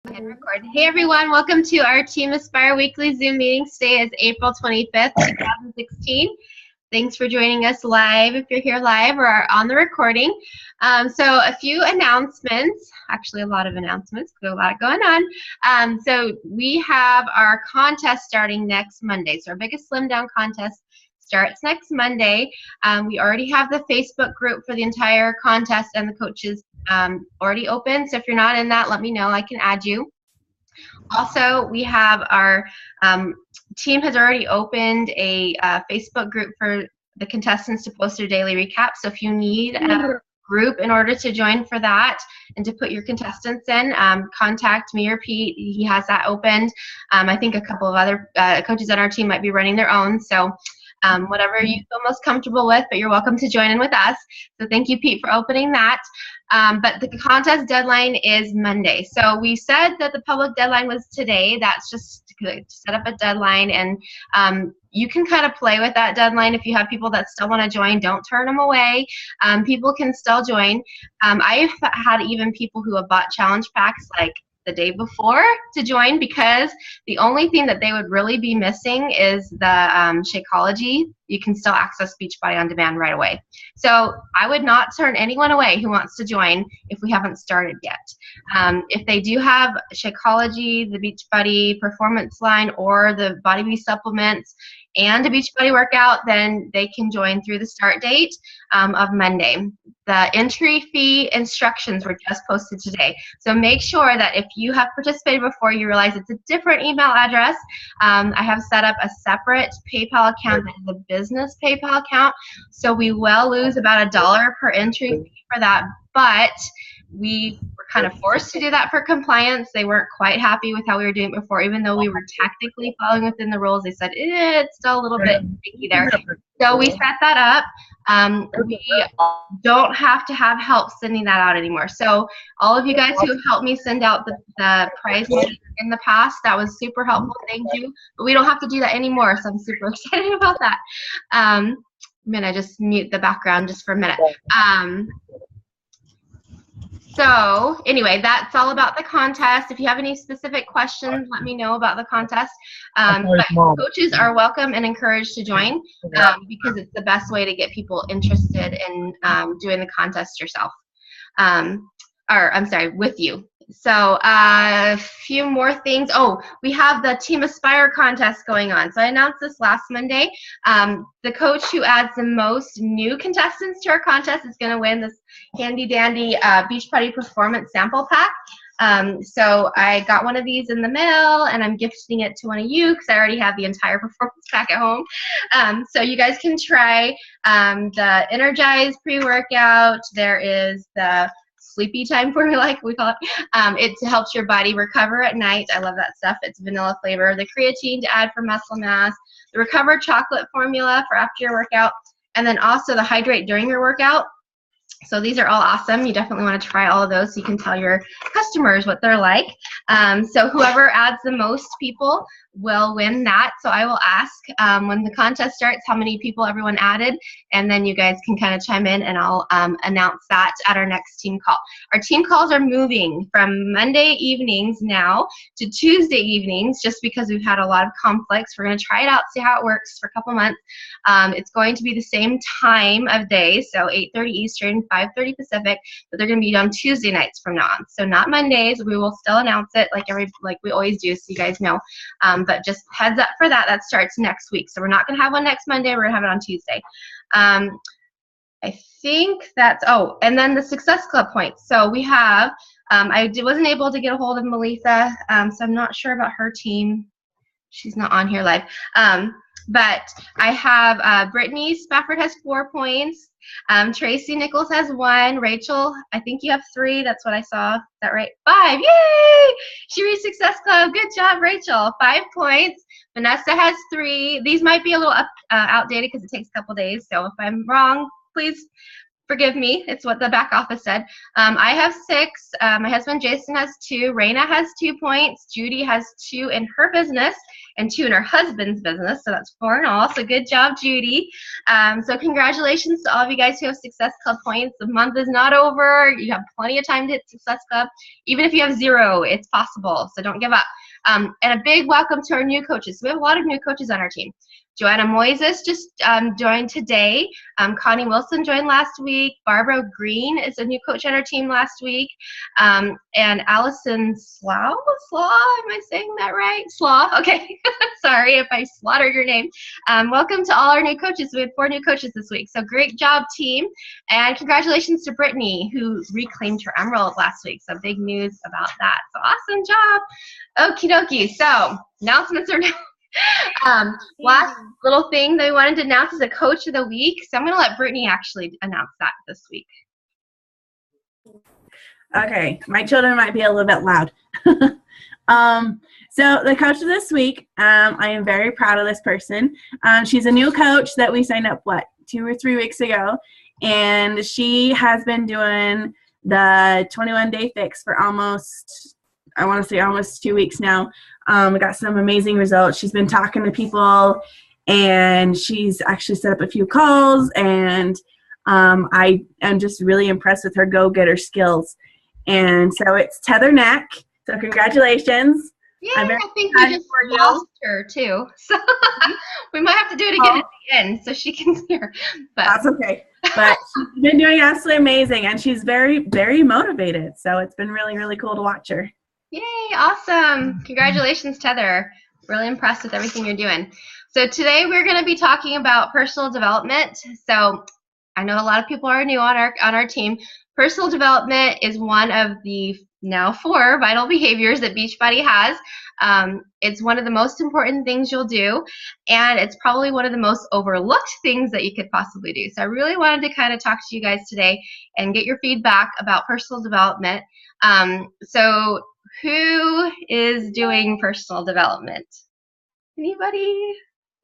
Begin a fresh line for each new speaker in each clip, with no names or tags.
And record. Hey everyone, welcome to our Team Aspire weekly Zoom meeting. Today is April 25th, 2016. Thanks for joining us live if you're here live or on the recording. So a few announcements, actually a lot of announcements, a lot going on. So we have our contest starting next Monday. So our biggest Slim Down contest starts next Monday. We already have the Facebook group for the entire contest and the coaches already open. So if you're not in that, let me know. I can add you. Also, we have our team has already opened a Facebook group for the contestants to post their daily recap. So if you need a group in order to join for that and to put your contestants in, contact me or Pete. He has that opened. I think a couple of other coaches on our team might be running their own. So whatever you feel most comfortable with, but you're welcome to join in with us. So thank you, Pete, for opening that. But the contest deadline is Monday. So we said that the public deadline was today. That's just to set up a deadline, and you can kind of play with that deadline. If you have people that still want to join, don't turn them away. People can still join. I've had even people who have bought challenge packs like the day before to join, because the only thing that they would really be missing is the Shakeology. You can still access Beachbody on demand right away. So I would not turn anyone away who wants to join if we haven't started yet. If they do have Shakeology, the Beachbody performance line, or the Body Bee supplements and a Beachbody workout, then they can join through the start date of Monday. The entry fee instructions were just posted today. So make sure that if you have participated before, you realize it's a different email address. I have set up a separate PayPal account that is a business PayPal account. So we will lose about $1 per entry fee for that, but we were kind of forced to do that for compliance. They weren't quite happy with how we were doing it before, even though we were technically following within the rules. They said it's still a little bit tricky there. So we set that up. We don't have to have help sending that out anymore. So all of you guys who have helped me send out the price in the past, that was super helpful. Thank you. But we don't have to do that anymore, so I'm super excited about that. I'm going to just mute the background just for a minute. So anyway, that's all about the contest. If you have any specific questions, let me know about the contest. But coaches are welcome and encouraged to join because it's the best way to get people interested in doing the contest yourself. Or I'm sorry, with you. So a few more things. Oh, we have the Team Aspire contest going on. So I announced this last Monday. The coach who adds the most new contestants to our contest is going to win this handy dandy Beachbody Performance sample pack. So I got one of these in the mail, and I'm gifting it to one of you because I already have the entire performance pack at home. So you guys can try the Energize pre-workout. There is the sleepy time formula, like we call it. It helps your body recover at night. I love that stuff. It's vanilla flavor. The creatine to add for muscle mass. The Recover chocolate formula for after your workout. And then also the Hydrate during your workout. So these are all awesome. You definitely want to try all of those so you can tell your customers what they're like. So whoever adds the most people will win that. So I will ask when the contest starts how many people everyone added, and then you guys can kind of chime in, and I'll announce that at our next team call. Our team calls are moving from Monday evenings now to Tuesday evenings just because we've had a lot of conflicts. We're going to try it out, see how it works for a couple months. It's going to be the same time of day, so 8:30 Eastern, 5:30 Pacific, but they're going to be on Tuesday nights from now on. So not Mondays. We will still announce it like we always do, so you guys know. But just heads up for that. That starts next week. So we're not going to have one next Monday. We're going to have it on Tuesday. I think that's, oh, and then the Success Club points. So we have, I wasn't able to get a hold of Melissa, so I'm not sure about her team. She's not on here live. But I have Brittany Spafford has 4 points. Tracy Nichols has 1. Rachel, I think you have 3. That's what I saw. Is that right? 5. Yay! She reached Success Club. Good job, Rachel. 5 points. Vanessa has 3. These might be a little outdated because it takes a couple days. So if I'm wrong, please Forgive me. It's what the back office said. I have 6. My husband Jason has 2. Raina has 2 points. Judy has 2 in her business and 2 in her husband's business. So that's 4 in all. So good job, Judy. So congratulations to all of you guys who have Success Club points. The month is not over. You have plenty of time to hit Success Club. Even if you have 0, it's possible. So don't give up. And a big welcome to our new coaches. We have a lot of new coaches on our team. Joanna Moises just joined today. Connie Wilson joined last week. Barbara Green is a new coach on our team last week. And Allison Slaw, am I saying that right? Slaw, okay. Sorry if I slaughtered your name. Welcome to all our new coaches. We had 4 new coaches this week. So great job, team. And congratulations to Brittany, who reclaimed her emerald last week. So big news about that. So awesome job. Okie dokie. So announcements are now. Last little thing that we wanted to announce is a coach of the week. So I'm going to let Brittany actually announce that this week.
Okay, my children might be a little bit loud. So the coach of this week, I am very proud of this person. She's a new coach that we signed up, 2 or 3 weeks ago, and she has been doing the 21-day fix for almost 2 weeks now. We got some amazing results. She's been talking to people, and she's actually set up a few calls, and I am just really impressed with her go-getter skills. And so it's Tether Neck. So congratulations.
Yeah, I think we just lost her too. So we might have to do it again at the end so she can hear. But
that's okay. But she's been doing absolutely amazing, and she's very, very motivated. So it's been really, really cool to watch her.
Yay, awesome. Congratulations, Tether. Really impressed with everything you're doing. So today we're going to be talking about personal development. So I know a lot of people are new on our team. Personal development is one of the now 4 vital behaviors that Beachbody has. It's one of the most important things you'll do, and it's probably one of the most overlooked things that you could possibly do. So I really wanted to kind of talk to you guys today and get your feedback about personal development. So who is doing personal development? Anybody?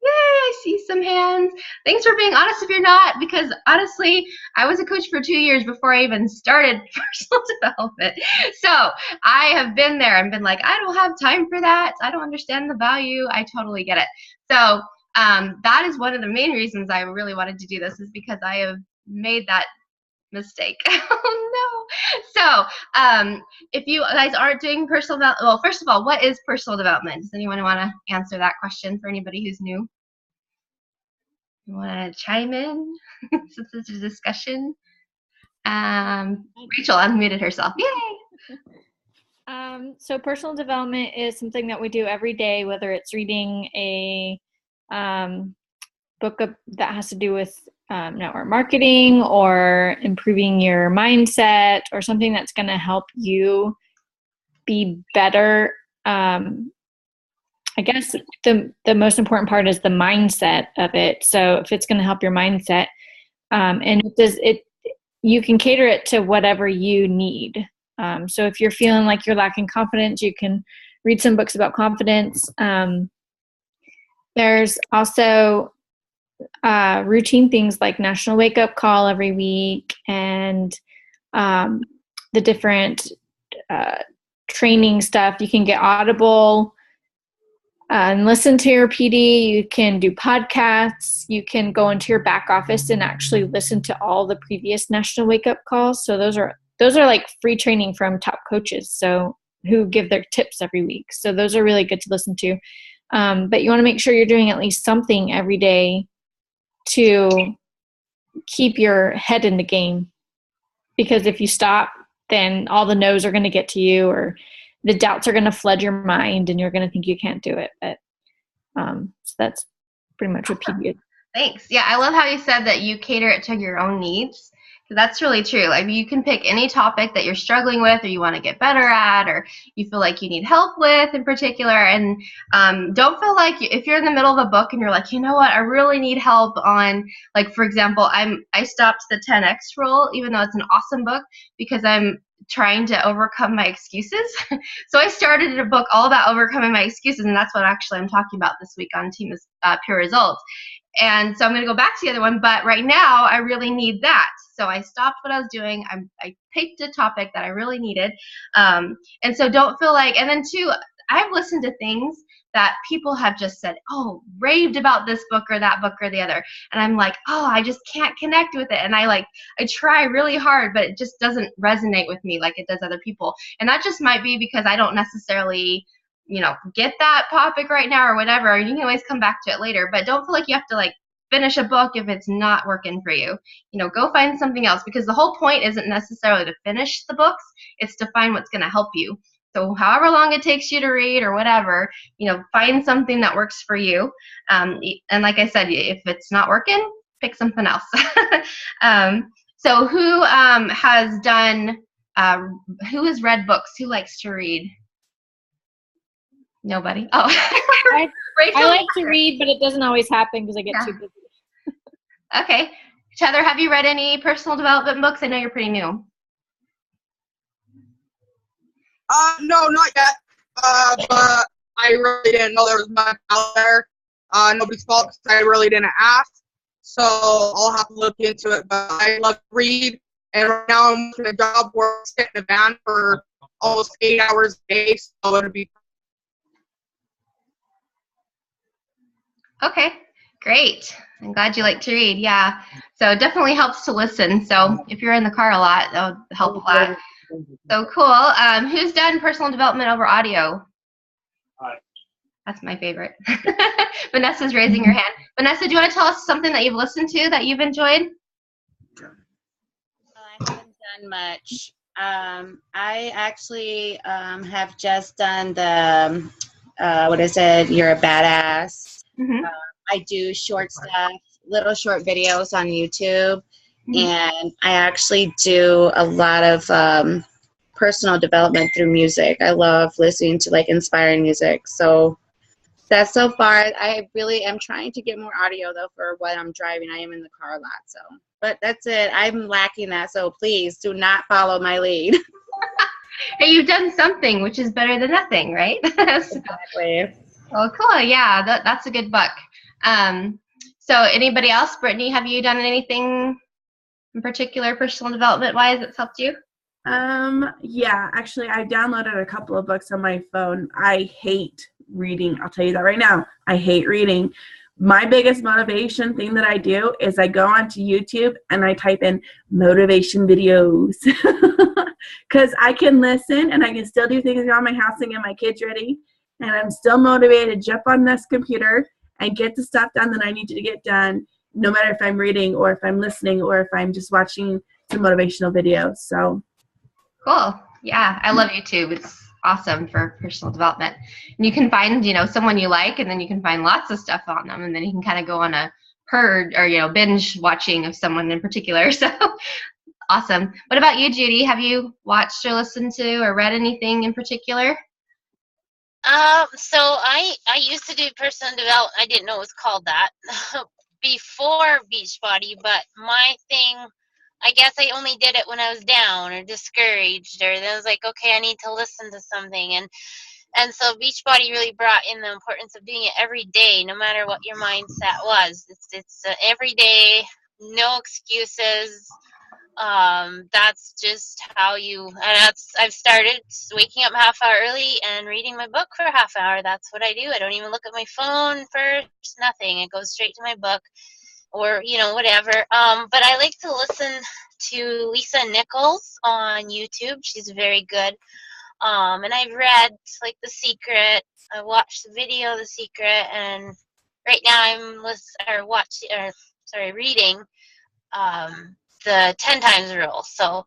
Yay, I see some hands. Thanks for being honest if you're not, because honestly, I was a coach for 2 years before I even started personal development. So I have been there and been like, I don't have time for that. I don't understand the value. I totally get it. So that is one of the main reasons I really wanted to do this, is because I have made that mistake. Oh no. So if you guys aren't doing personal development, well, first of all, what is personal development? Does anyone want to answer that question for anybody who's new? You want to chime in since this is a discussion? Rachel unmuted herself. Yay.
So personal development is something that we do every day, whether it's reading a book that has to do with network marketing, or improving your mindset, or something that's going to help you be better. I guess the most important part is the mindset of it. So if it's going to help your mindset, and you can cater it to whatever you need. So if you're feeling like you're lacking confidence, you can read some books about confidence. There's also routine things like National Wake Up Call every week, and the different training stuff. You can get Audible and listen to your PD. You can do podcasts. You can go into your back office and actually listen to all the previous National Wake Up Calls. So those are like free training from top coaches, so who give their tips every week. So those are really good to listen to. But you want to make sure you're doing at least something every day to keep your head in the game, because if you stop, then all the no's are going to get to you, or the doubts are going to flood your mind, and you're going to think you can't do it. But so that's pretty much what PD is.
Thanks. Yeah, I love how you said that you cater it to your own needs. That's really true. Like, you can pick any topic that you're struggling with, or you want to get better at, or you feel like you need help with in particular. And don't feel like if you're in the middle of a book and you're like, you know what, I really need help on, like, for example, I stopped the 10X rule, even though it's an awesome book, because I'm trying to overcome my excuses. So I started a book all about overcoming my excuses, and that's what actually I'm talking about this week on Team Pure Results. And so I'm going to go back to the other one, but right now I really need that. So I stopped what I was doing. I picked a topic that I really needed. And so don't feel like, and then too, I've listened to things that people have just said, oh, raved about this book or that book or the other. And I'm like, oh, I just can't connect with it. And I try really hard, but it just doesn't resonate with me like it does other people. And that just might be because I don't necessarily, get that topic right now or whatever. You can always come back to it later, but don't feel like you have to finish a book if it's not working for you. Go find something else, because the whole point isn't necessarily to finish the books. It's to find what's going to help you. So however long it takes you to read or whatever, find something that works for you. And like I said, if it's not working, pick something else. So who has who has read books? Who likes to read? Nobody? Oh.
I like to read, but it doesn't always happen because I get too busy.
Okay. Heather, have you read any personal development books? I know you're pretty new.
No, not yet. But I really didn't know there was much out there. Nobody's fault because I really didn't ask. So I'll have to look into it. But I love to read. And right now I'm working a job where I'm sitting in a van for almost 8 hours a day. So it'll be.
Okay, great. I'm glad you like to read. Yeah. So it definitely helps to listen. So if you're in the car a lot, that'll help a lot. So cool. Who's done personal development over audio?
Hi.
That's my favorite. Vanessa's raising her hand. Vanessa, do you want to tell us something that you've listened to that you've enjoyed?
Well, I haven't done much. I actually have just done the, what is it? You're a Badass.
Mm-hmm.
I do short stuff, little short videos on YouTube. And I actually do a lot of personal development through music. I love listening to inspiring music. So that's so far. I really am trying to get more audio though for when I'm driving. I am in the car a lot. So, but that's it. I'm lacking that. So please do not follow my lead.
Hey, you've done something, which is better than nothing, right?
Exactly.
Well, cool. Yeah, that's a good book. So anybody else? Brittany, have you done anything in particular personal development wise that's helped you?
Yeah, actually I downloaded a couple of books on my phone. I hate reading. I'll tell you that right now. I hate reading. My biggest motivation thing that I do is I go onto YouTube and I type in motivation videos because I can listen and I can still do things around my house and get my kids ready. And I'm still motivated to jump on this computer and get the stuff done that I need to get done, no matter if I'm reading or if I'm listening or if I'm just watching some motivational videos. So
cool. Yeah, I love YouTube. It's awesome for personal development. And you can find, someone you like, and then you can find lots of stuff on them, and then you can kind of go on a purge or, binge watching of someone in particular. So awesome. What about you, Judy? Have you watched or listened to or read anything in particular?
So I used to do personal development. I didn't know it was called that before Beachbody, but my thing, I guess I only did it when I was down or discouraged, or then I was like, okay, I need to listen to something. And so Beachbody really brought in the importance of doing it every day, no matter what your mindset was. It's every day, no excuses. That's just how I've started wwaking up half hour early and reading my book for a half hour. That's what I do. I don't even look at my phone first, nothing. It goes straight to my book or, whatever. But I like to listen to Lisa Nichols on YouTube. She's very good. And I've read The Secret. I watched the video, The Secret, and right now I'm reading, the 10 times rule. So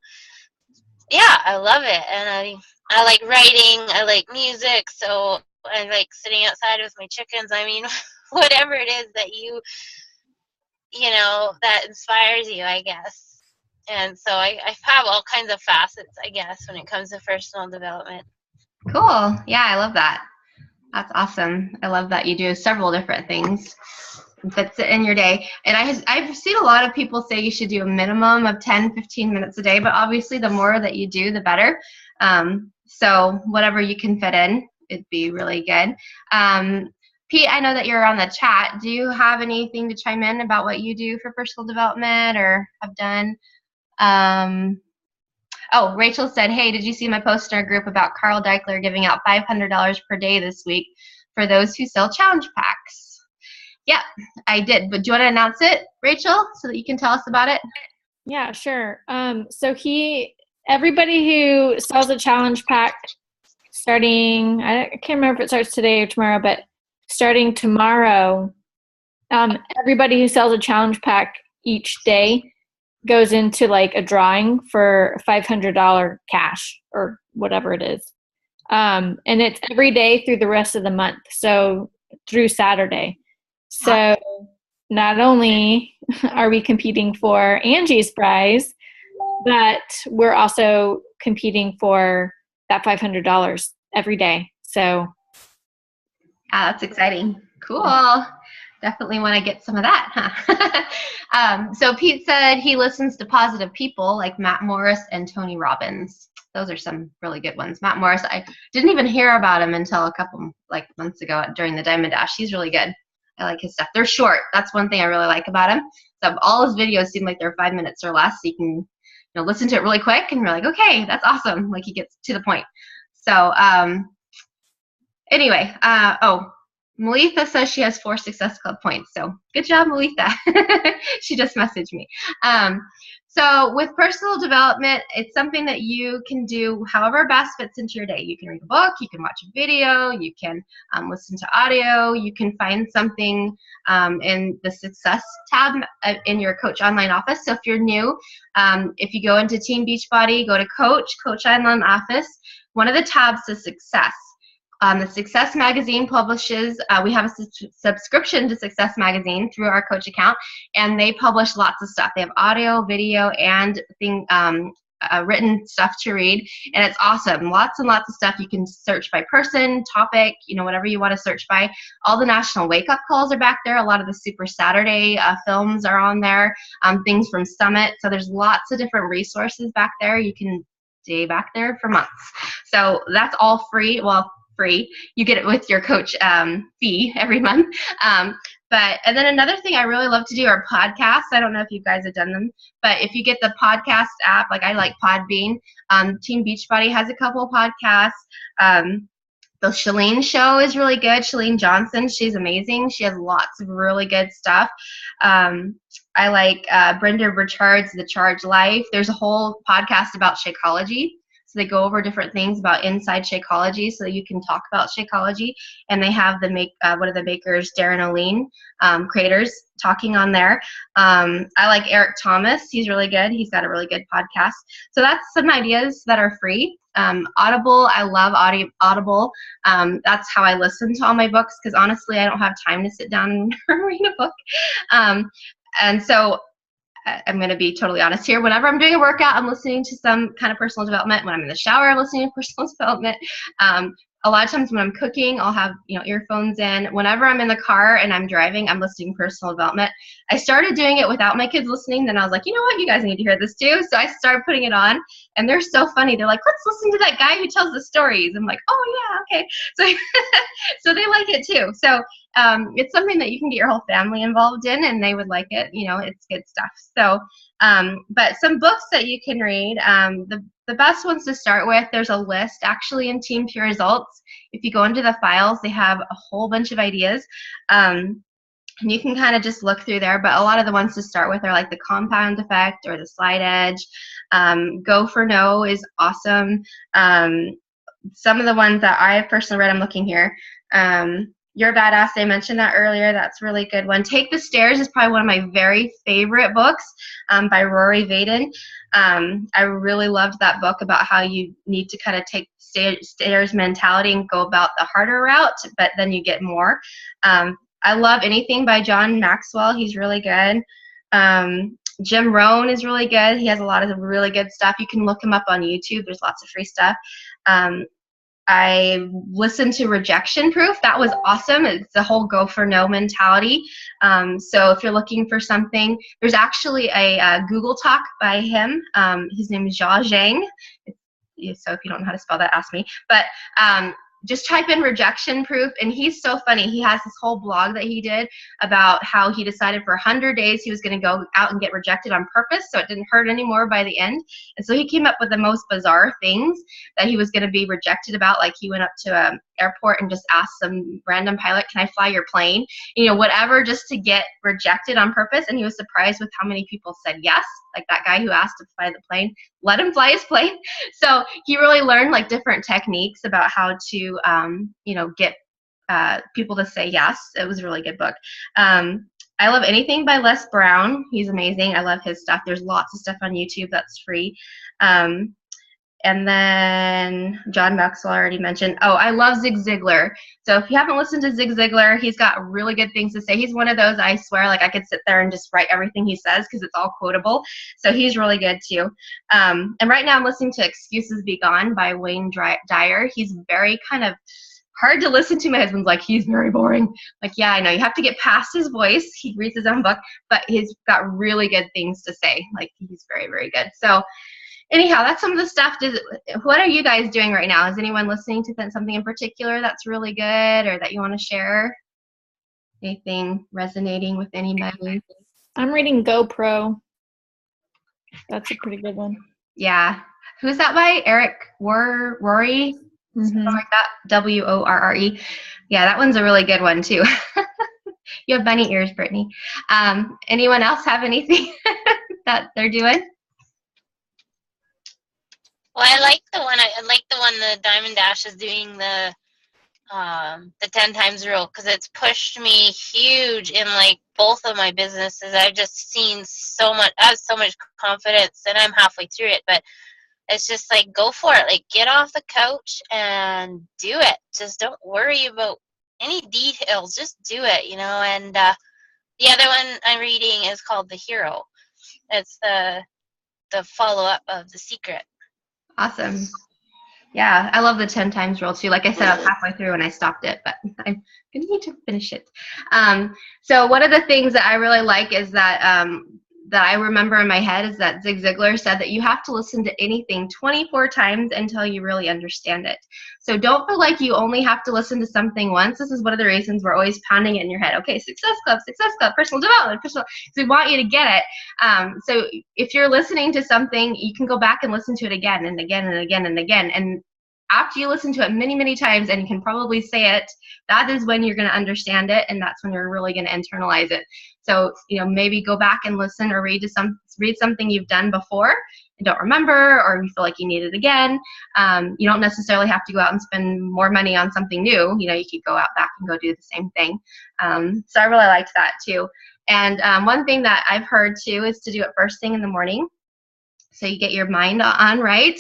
yeah, I love it. And I like writing, I like music, so I like sitting outside with my chickens. I mean, whatever it is that that inspires you, I guess. And so I have all kinds of facets, I guess, when it comes to personal development.
Cool. Yeah, I love that. That's awesome. I love that you do several different things. Fits it in your day. And I've seen a lot of people say you should do a minimum of 10-15 minutes a day, but obviously the more that you do, the better. So whatever you can fit in, it'd be really good. Pete, I know that you're on the chat. Do you have anything to chime in about what you do for personal development or have done? Oh, Rachel said, hey, did you see my post in our group about Carl Deichler giving out $500 per day this week for those who sell challenge packs? Yeah, I did. But do you want to announce it, Rachel, so that you can tell us about it?
Yeah, sure. So everybody who sells a challenge pack starting, I can't remember if it starts today or tomorrow, but starting tomorrow, everybody who sells a challenge pack each day goes into like a drawing for $500 cash or whatever it is. And it's every day through the rest of the month. So through Saturday. So not only are we competing for Angie's prize, but we're also competing for that $500 every day. So
that's exciting. Cool. Definitely want to get some of that, huh? So Pete said he listens to positive people like Matt Morris and Tony Robbins. Those are some really good ones. Matt Morris, I didn't even hear about him until a couple months ago during the Diamond Dash. He's really good. I like his stuff. They're short. That's one thing I really like about him. So all his videos seem like they're 5 minutes or less. So you can listen to it really quick and you're like, okay, that's awesome. Like he gets to the point. So anyway, Malitha says she has 4 Success Club points. So good job, Malitha. She just messaged me. So with personal development, it's something that you can do however best fits into your day. You can read a book, you can watch a video, you can listen to audio, you can find something in the Success tab in your Coach Online office. So if you're new, if you go into Team Beachbody, go to Coach Online office, one of the tabs is Success. The Success Magazine publishes, we have a subscription to Success Magazine through our Coach account, and they publish lots of stuff. They have audio, video, and written stuff to read, and it's awesome. Lots and lots of stuff. You can search by person, topic, whatever you want to search by. All the national wake-up calls are back there. A lot of the Super Saturday films are on there, things from Summit. So there's lots of different resources back there. You can stay back there for months. So that's all free. Well, free. You get it with your Coach fee every month. And then another thing I really love to do are podcasts. I don't know if you guys have done them, but if you get the podcast app, like I like Podbean, Team Beachbody has a couple of podcasts. The Shalene Show is really good. Shalene Johnson, she's amazing. She has lots of really good stuff. I like Brenda Burchard's The Charge Life. There's a whole podcast about Shakeology. So they go over different things about inside Shakeology so that you can talk about Shakeology. And they have one of the makers, Darren O'Lean, creators, talking on there. I like Eric Thomas. He's really good. He's got a really good podcast. So that's some ideas that are free. Audible, I love Audible. That's how I listen to all my books because honestly, I don't have time to sit down and read a book. And so I'm going to be totally honest here. Whenever I'm doing a workout, I'm listening to some kind of personal development. When I'm in the shower, I'm listening to personal development. A lot of times when I'm cooking, I'll have earphones in. Whenever I'm in the car and I'm driving, I'm listening to personal development. I started doing it without my kids listening. Then I was like, you know what? You guys need to hear this too. So I started putting it on, and they're so funny. They're like, let's listen to that guy who tells the stories. I'm like, oh yeah, okay. So so they like it too. So it's something that you can get your whole family involved in, and they would like it. It's good stuff. So, but some books that you can read. The best ones to start with, there's a list actually in Team Pure Results. If you go into the files, they have a whole bunch of ideas. And you can kind of just look through there, but a lot of the ones to start with are like the Compound Effect or the Slide Edge. Go for No is awesome. Some of the ones that I've personally read, I'm looking here. You're Badass, I mentioned that earlier. That's a really good one. Take the Stairs is probably one of my very favorite books by Rory Vaden. I really loved that book about how you need to kind of take stairs mentality and go about the harder route, but then you get more. I love anything by John Maxwell. He's really good. Jim Rohn is really good. He has a lot of really good stuff. You can look him up on YouTube. There's lots of free stuff. I listened to Rejection Proof. That was awesome. It's the whole go for no mentality. So if you're looking for something, there's actually a Google Talk by him. His name is Jia Zhang. So if you don't know how to spell that, ask me. But just type in rejection proof, and he's so funny. He has this whole blog that he did about how he decided for 100 days he was going to go out and get rejected on purpose so it didn't hurt anymore by the end. And so he came up with the most bizarre things that he was going to be rejected about. Like he went up to an airport and just asked some random pilot, can I fly your plane? You know, whatever, just to get rejected on purpose. And he was surprised with how many people said yes. Like that guy who asked to fly the plane, let him fly his plane. So he really learned like different techniques about how to, you know, get people to say yes. It was a really good book. I love anything by Les Brown. He's amazing. I love his stuff. There's lots of stuff on YouTube that's free. And then John Maxwell I already mentioned. Oh, I love Zig Ziglar. So if you haven't listened to Zig Ziglar, he's got really good things to say. He's one of those, I swear, like I could sit there and just write everything he says because it's all quotable. So he's really good too. And right now I'm listening to Excuses Be Gone by Wayne Dyer. He's very kind of hard to listen to. My husband's like, he's very boring. Like, yeah, I know. You have to get past his voice. He reads his own book, but he's got really good things to say. Like he's very, very good. So anyhow, that's some of the stuff. What are you guys doing right now? Is anyone listening to something in particular that's really good or that you want to share? Anything resonating with anybody?
I'm reading GoPro. That's a pretty good one.
Yeah. Who's that by? Eric Worre? Something like that. Worre. Yeah, that one's a really good one too. You have bunny ears, Brittany. Anyone else have anything that they're doing?
Well, I like the one the Diamond Dash is doing the 10 times rule because it's pushed me huge in like both of my businesses. I've just seen so much. I have so much confidence, and I'm halfway through it, but it's just like go for it. Like get off the couch and do it. Just don't worry about any details. Just do it, you know. And the other one I'm reading is called The Hero. It's the follow-up of The Secret.
Awesome. Yeah, I love the 10 times rule too. Like I said, I was halfway through and I stopped it, but I'm going to need to finish it. So one of the things that I really like is that that I remember in my head is that Zig Ziglar said that you have to listen to anything 24 times until you really understand it. So don't feel like you only have to listen to something once. This is one of the reasons we're always pounding it in your head. Okay, Success Club, personal development, so we want you to get it. So if you're listening to something, you can go back and listen to it again and again and again and again. And after you listen to it many, many times and you can probably say it, that is when you're going to understand it, and that's when you're really going to internalize it. So, you know, maybe go back and listen or read something you've done before and don't remember, or you feel like you need it again. You don't necessarily have to go out and spend more money on something new. You know, you could go out back and go do the same thing. So I really liked that too. And one thing that I've heard too is to do it first thing in the morning, so you get your mind on right.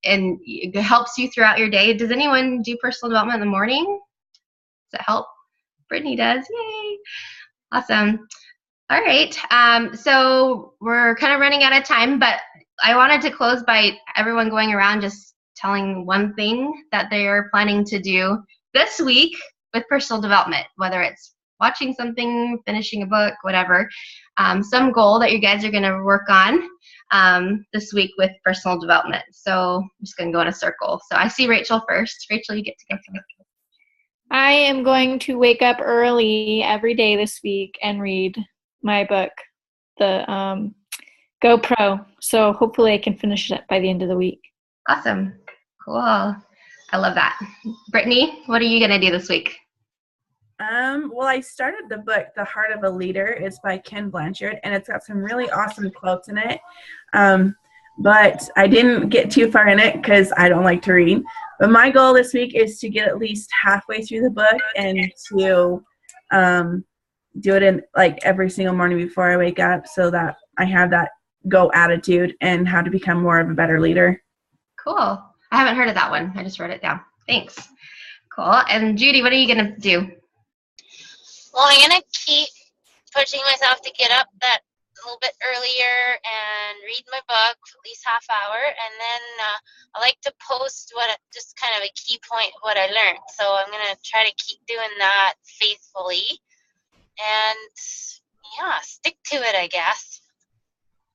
And it helps you throughout your day. Does anyone do personal development in the morning? Does that help? Brittany does. Yay. Awesome. All right. So we're kind of running out of time, but I wanted to close by everyone going around just telling one thing that they're planning to do this week with personal development, whether it's watching something, finishing a book, whatever. Some goal that you guys are going to work on this week with personal development. So I'm just going to go in a circle. So I see Rachel first. Rachel, you get to go first.
I am going to wake up early every day this week and read my book, the GoPro. So hopefully I can finish it by the end of the week.
Awesome. Cool. I love that. Brittany, what are you going to do this week?
Well, I started the book, The Heart of a Leader. It's by Ken Blanchard, and it's got some really awesome quotes in it. But I didn't get too far in it because I don't like to read. But my goal this week is to get at least halfway through the book and to do it in like every single morning before I wake up, so that I have that go attitude and how to become more of a better leader.
Cool. I haven't heard of that one. I just wrote it down. Thanks. Cool. And Judy, what are you going to do?
Well, I'm going to keep pushing myself to get up that little bit earlier and read my book for at least half hour. And then I like to post just kind of a key point of what I learned. So I'm going to try to keep doing that faithfully. And yeah, stick to it, I guess.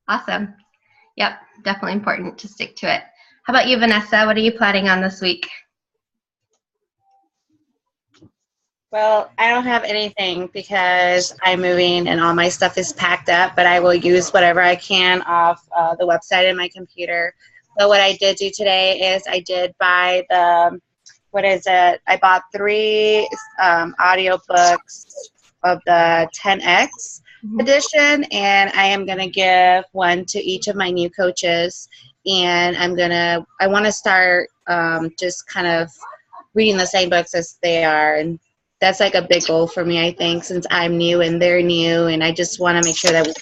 Awesome. Yep, definitely important to stick to it. How about you, Vanessa? What are you planning on this week?
Well, I don't have anything because I'm moving and all my stuff is packed up, but I will use whatever I can off the website and my computer. But what I did do today is I did buy the, I bought 3 audiobooks of the 10X edition, and I am going to give one to each of my new coaches. And I want to start just kind of reading the same books as they are. And that's like a big goal for me, I think, since I'm new and they're new. And I just want to make sure that we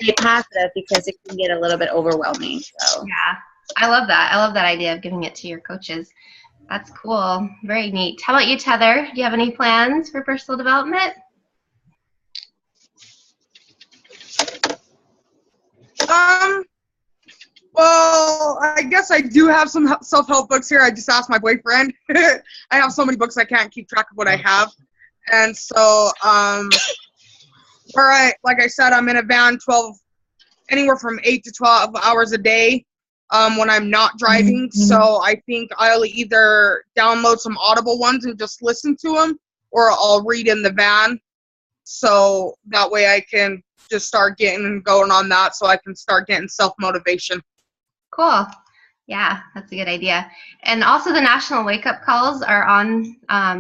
stay positive because it can get a little bit overwhelming. So.
Yeah, I love that. I love that idea of giving it to your coaches. That's cool. Very neat. How about you, Tether? Do you have any plans for personal development?
Well, I guess I do have some self-help books here. I just asked my boyfriend. I have so many books I can't keep track of what I have. And so, like I said, I'm in a van anywhere from 8 to 12 hours a day when I'm not driving. Mm-hmm. So I think I'll either download some Audible ones and just listen to them, or I'll read in the van. So that way I can just start getting going on that, so I can start getting self-motivation.
Cool. Yeah, that's a good idea. And also the National Wake Up Calls are on,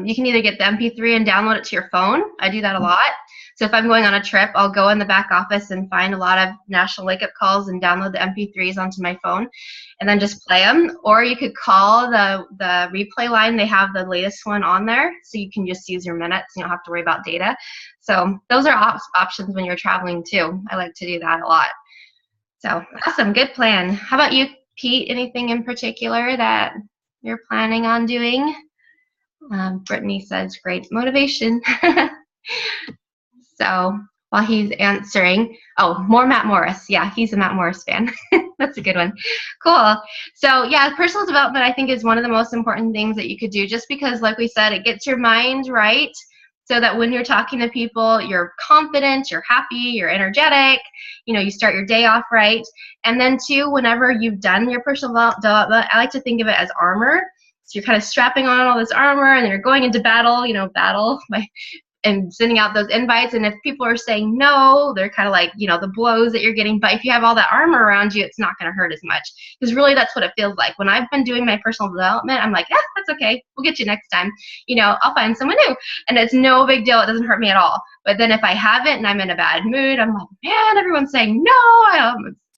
you can either get the MP3 and download it to your phone. I do that a lot. So if I'm going on a trip, I'll go in the back office and find a lot of National Wake Up Calls and download the MP3s onto my phone and then just play them. Or you could call the replay line. They have the latest one on there, so you can just use your minutes. You don't have to worry about data. So those are options when you're traveling too. I like to do that a lot. So awesome, good plan. How about you, Pete? Anything in particular that you're planning on doing? Brittany says great motivation. So while he's answering, more Matt Morris. Yeah, he's a Matt Morris fan. That's a good one. Cool. So yeah, personal development I think is one of the most important things that you could do, just because, like we said, it gets your mind right, so that when you're talking to people, you're confident, you're happy, you're energetic, you start your day off right. And then too, whenever you've done your personal development, I like to think of it as armor. So you're kind of strapping on all this armor and you're going into battle, and sending out those invites. And if people are saying no, they're kind of like, the blows that you're getting. But if you have all that armor around you, it's not going to hurt as much. Because really, that's what it feels like. When I've been doing my personal development, I'm like, yeah, that's okay. We'll get you next time. I'll find someone new. And it's no big deal. It doesn't hurt me at all. But then if I haven't and I'm in a bad mood, I'm like, man, everyone's saying no. I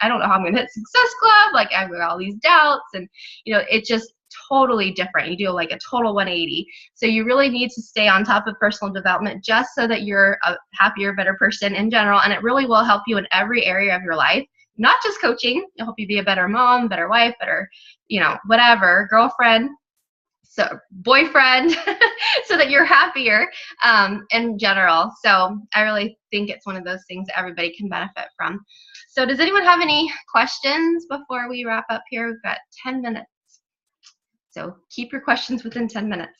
don't know how I'm going to hit Success Club. Like, I've got all these doubts. And, it just totally different. You do like a total 180. So you really need to stay on top of personal development just so that you're a happier, better person in general. And it really will help you in every area of your life, not just coaching. It'll help you be a better mom, better wife, better, whatever, girlfriend, so boyfriend, so that you're happier in general. So I really think it's one of those things that everybody can benefit from. So does anyone have any questions before we wrap up here? We've got 10 minutes. So keep your questions within 10 minutes.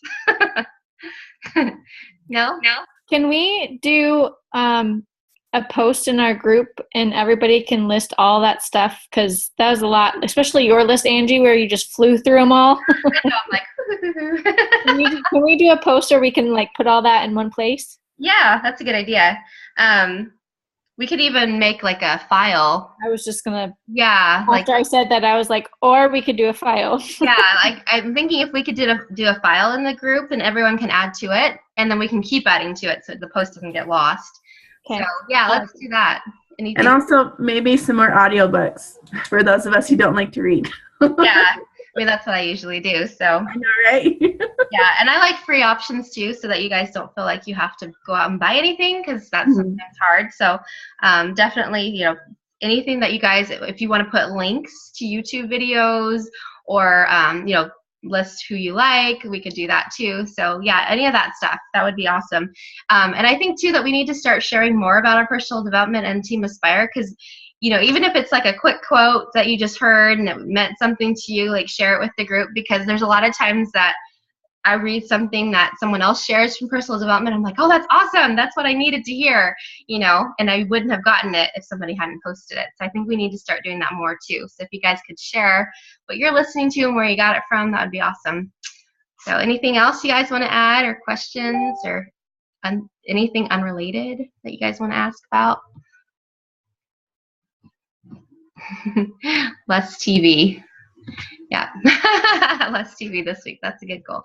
No?
Can we do a post in our group and everybody can list all that stuff? Because that was a lot, especially your list, Angie, where you just flew through them all.
I know, I'm like,
can we do a post where we can put all that in one place?
Yeah, that's a good idea. We could even make a file.
I was just gonna.
Yeah.
After I said that, I was like, or we could do a file.
Yeah, I'm thinking if we could do a file in the group and everyone can add to it, and then we can keep adding to it so the post doesn't get lost. Okay. So yeah, let's do that. Anything?
And also maybe some more audiobooks for those of us who don't like to read.
Yeah. That's what I usually do. So
I know, right?
Yeah, and I like free options too, so that you guys don't feel like you have to go out and buy anything, because that's sometimes hard. So definitely, anything that you guys, if you want to put links to YouTube videos or list who you like, we could do that too. So yeah, any of that stuff, that would be awesome. And I think too that we need to start sharing more about our personal development and Team Aspire, because even if it's a quick quote that you just heard and it meant something to you, share it with the group, because there's a lot of times that I read something that someone else shares from personal development. I'm like, oh, that's awesome. That's what I needed to hear, and I wouldn't have gotten it if somebody hadn't posted it. So I think we need to start doing that more too. So if you guys could share what you're listening to and where you got it from, that would be awesome. So anything else you guys want to add or questions or anything unrelated that you guys want to ask about? Less TV. Yeah. Less TV this week. That's a good goal.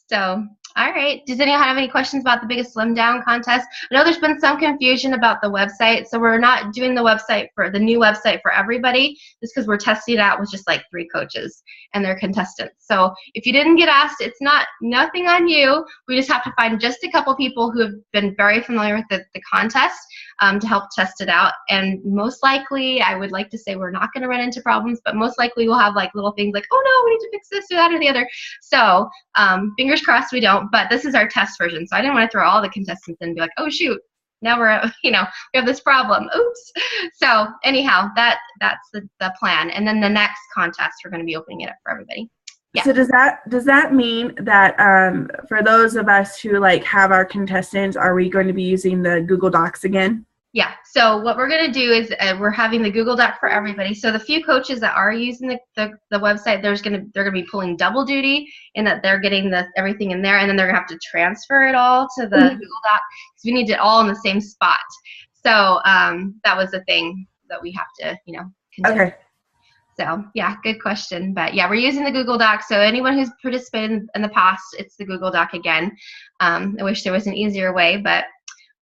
So, all right. Does anyone have any questions about the Biggest Slim Down contest? I know there's been some confusion about the website, so we're not doing the new website for everybody, just because we're testing it out with just like 3 coaches and their contestants. So if you didn't get asked, it's nothing on you. We just have to find just a couple people who have been very familiar with the contest to help test it out. And most likely, I would like to say we're not going to run into problems, but most likely we'll have like little things like, oh no, we need to fix this or that or the other. So fingers crossed we don't, but this is our test version. So I didn't want to throw all the contestants in and be like, oh shoot, now we're, we have this problem. Oops. So anyhow, that's the plan. And then the next contest, we're going to be opening it up for everybody. Yeah.
So does that mean that for those of us who like have our contestants, are we going to be using the Google Docs again?
Yeah. So what we're going to do is we're having the Google Doc for everybody. So the few coaches that are using the website, they're going to be pulling double duty in that they're getting everything in there, and then they're going to have to transfer it all to the Google Doc because we need it all in the same spot. So that was the thing that we have to, consider.
Okay.
So yeah, good question. But yeah, we're using the Google Doc. So anyone who's participated in the past, it's the Google Doc again. I wish there was an easier way, but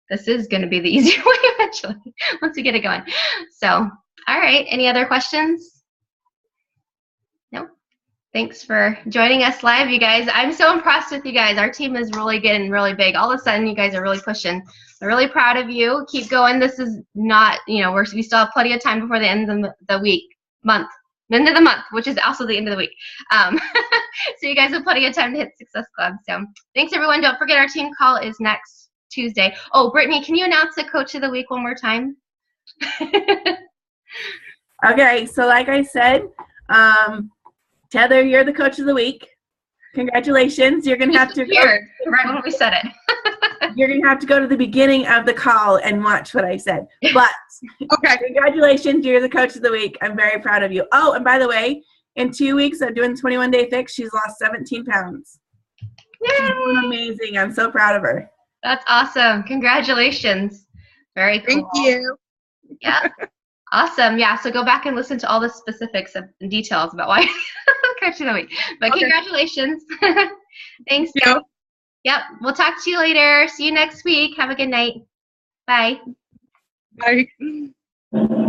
this is going to be the easier way eventually once we get it going. So, all right. Any other questions? No? Thanks for joining us live, you guys. I'm so impressed with you guys. Our team is really getting really big. All of a sudden, you guys are really pushing. I'm really proud of you. Keep going. This is not, we still have plenty of time before the end of the end of the month, which is also the end of the week. So you guys have plenty of time to hit Success Club. So thanks, everyone. Don't forget our team call is next Tuesday. Oh, Brittany, can you announce the Coach of the Week one more time?
Okay, so like I said, Tether, you're the Coach of the Week. Congratulations. You're going to have to go
right when we said it.
You're going to have to go to the beginning of the call and watch what I said. But
Okay.
Congratulations, you're the Coach of the Week. I'm very proud of you. Oh, and by the way, in 2 weeks of doing 21-day fix, she's lost 17 pounds.
Yay!
She's doing amazing. I'm so proud of her.
That's awesome. Congratulations. Very cool.
Thank you.
Yeah. Awesome. Yeah. So go back and listen to all the specifics and details about why Coach of the Week. But congratulations. Thanks.
Yeah.
Yep. We'll talk to you later. See you next week. Have a good night. Bye.
Bye.